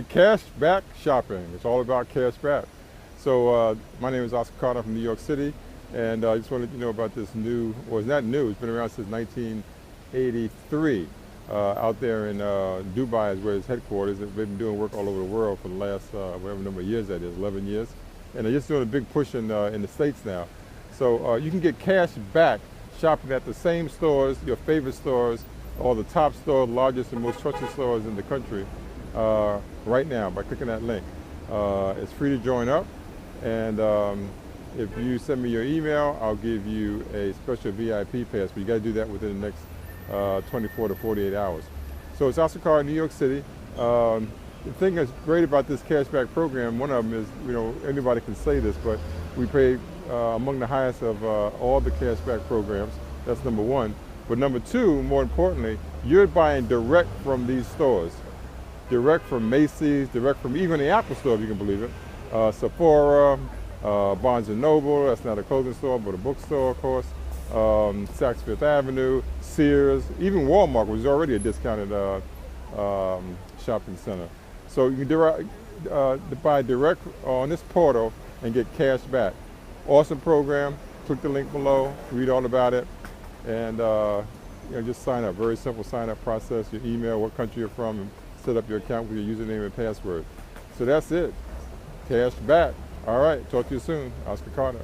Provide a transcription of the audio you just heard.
say cash back shopping. It's all about cash back. So my name is Oscar Carter from New York City, and I just want to let you know about this new, well, it's not new, it's been around since 1983. Out there in Dubai is where it's headquarters. They've been doing work all over the world for the last, whatever number of years that is, 11 years. And they're just doing a big push in the States now. So you can get cash back shopping at the same stores, your favorite stores, all the top stores, largest and most trusted stores in the country right now by clicking that link. It's free to join up, and if you send me your email, I'll give you a special VIP pass, but you got to do that within the next 24 to 48 hours. So it's Oscar Carter, New York City. The thing that's great about this cashback program, one of them is, you know, anybody can say this, but we pay among the highest of all the cashback programs. That's number one. But number two, more importantly, you're buying direct from these stores. Direct from Macy's, direct from even the Apple store, if you can believe it. Sephora, Barnes & Noble, that's not a clothing store, but a bookstore, of course. Saks Fifth Avenue, Sears, even Walmart, which is already a discounted shopping center. So you can buy direct on this portal and get cash back. Awesome program. Click the link below, read all about it, and you know, just sign up. Very simple sign-up process. Your email, what country you're from, and set up your account with your username and password. So that's it. Cash back. All right. Talk to you soon. Oscar Carter.